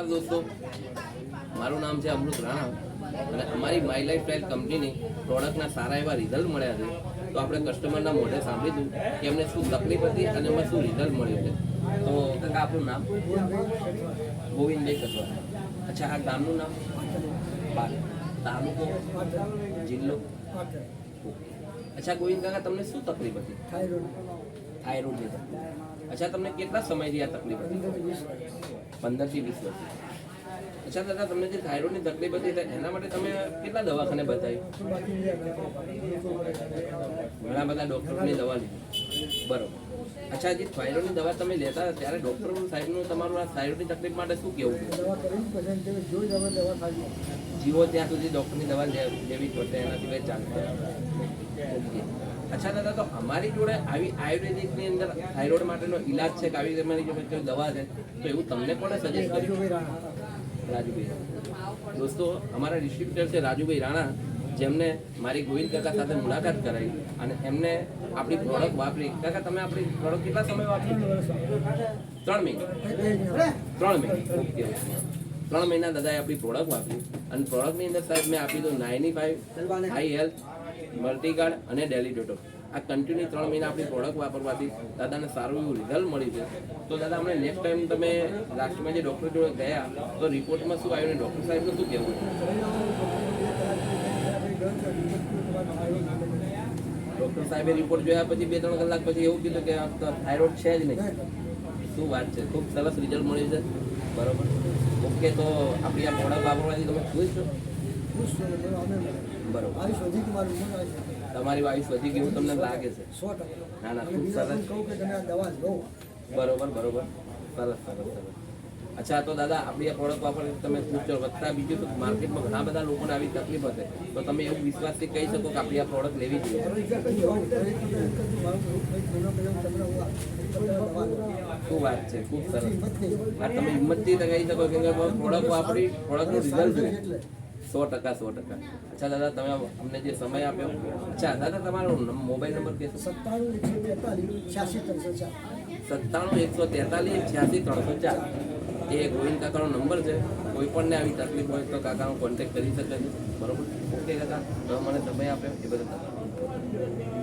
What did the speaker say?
દોસ્તો, મારું નામ છે અમૃત રાણા અને અમારી માય લાઈફ સ્ટાઈલ કંપનીની પ્રોડક્ટના સારા એવા રિઝલ્ટ મળ્યા છે. તો આપણે કસ્ટમરના મોઢે સાંભળીશું કે એમને શું તકલીફ હતી અને એમાં શું રિઝલ્ટ મળ્યું છે. તો કાકા આપણું નામ? ગોવિંદભાઈ કસવા. અચ્છા, આ ગામનું નામ? તાલુકો? જિલ્લો? અચ્છા ગોવિંદ કાકા, તમને શું તકલીફ હતી? થાઇરોઇડ છે. અચ્છા, તમને કેટલા સમયથી આ તકલીફ હતી? 15 થી 20 વર્ષ. અચ્છા દાદા, તમને જે થાઇરોઇડની તકલીફ હતી એના માટે તમે કેટલા દવાખાને બતાવ્યું? ઘણા બધા ડૉક્ટરની દવા લીધી, બરોબર. અચ્છા, જે થાઇરોઇડની દવા તમે લેતા ત્યારે ડૉક્ટર સાહેબનું તમારું આ થાઇરોઇડની તકલીફ માટે શું કહેવું? જીવો ત્યાં સુધી ડૉક્ટરની દવા લેવી પડશે, એના સિવાય ચાલશે. ઓકે. અચ્છા દાદા, તો અમારી જોડે આવી આયુર્વેદિકની અંદર થાઇરોઇડ માટેનો ઈલાજ છે કે આવી તમારી જોડે દવા છે, તો એવું તમને કોણે સજેસ્ટ કર્યું? રાજુભાઈ. દોસ્તો, અમારા ડિસ્ટ્રીબ્યુટર છે રાજુભાઈ રાણા, જેમને મારી ગોવિંદ કાકા સાથે મુલાકાત કરાવી અને એમને આપણી પ્રોડક્ટ વાપરી. કાકા, તમે આપણી પ્રોડક્ટ કેટલા સમય વાપરી? 3 મહિના. 3 મહિના. ઓકે. 3 મહિના દાદાએ આપણી પ્રોડક્ટ વાપરી અને પ્રોડક્ટની અંદર સાહેબ મેં આપી દઉં 95 હાઈ હેલ્થ, મલ્ટીગાર્ડ અને ડેલી ડોટો. આ કન્ટિન્યુ 3 મહિના આપણી પ્રોડક્ટ વાપરવાથી દાદાને સારું એવું રિઝલ્ટ મળ્યું છે. તો દાદા, અમને નેક્સ્ટ ટાઈમ તમે લાસ્ટમાં જે ડૉક્ટર જોડે ગયા તો રિપોર્ટમાં શું આવ્યું ને ડૉક્ટર સાહેબનું શું કહેવું? ડૉક્ટર સાહેબે રિપોર્ટ જોયા પછી 2-3 કલાક પછી એવું કીધું કે થાઇરોઇડ છે જ નહીં. શું વાત છે, ખૂબ સરસ રિઝલ્ટ મળ્યું છે. બરોબર. ઓકે, તો આપણી આ પ્રોડક્ટ વાપરવાથી તમે ખુશ છો? બરોબર. તમારી આયુષ વધી ગયું તમને લાગે છે? 100%. ના ના, ખૂબ સરસ. બરોબર બરોબર, સરસ સરસ સરસ. અચ્છા, તો દાદા આપણી આ પ્રોડક્ટ વાપરવી તમે ખુશ છો. વધતા બીજું તો માર્કેટમાં ઘણા બધા લોકોને આવી તકલીફ હશે, તો તમે એવું વિશ્વાસથી કહી શકો કે આપણી આ પ્રોડક્ટ લેવી જોઈએ? શું વાત છે, ખૂબ સરસ. આ તમે હિંમતથી કહી શકો કે પ્રોડક્ટ વાપરી પ્રોડક્ટનું રિઝલ્ટ જોઈએ. 100%. અચ્છા દાદા, તમે અમને જે સમય આપ્યો. અચ્છા દાદા, તમારો મોબાઈલ નંબર કહેશો? 97-143-86-304. એ ગોવિંદ કાકાનો નંબર છે. કોઈ પણને આવી તકલીફ હોય તો કાકાનો કોન્ટેક્ટ કરી શકે છે. બરોબર. ઓકે કાકા, તમે મને સમય આપ્યો એ બદલ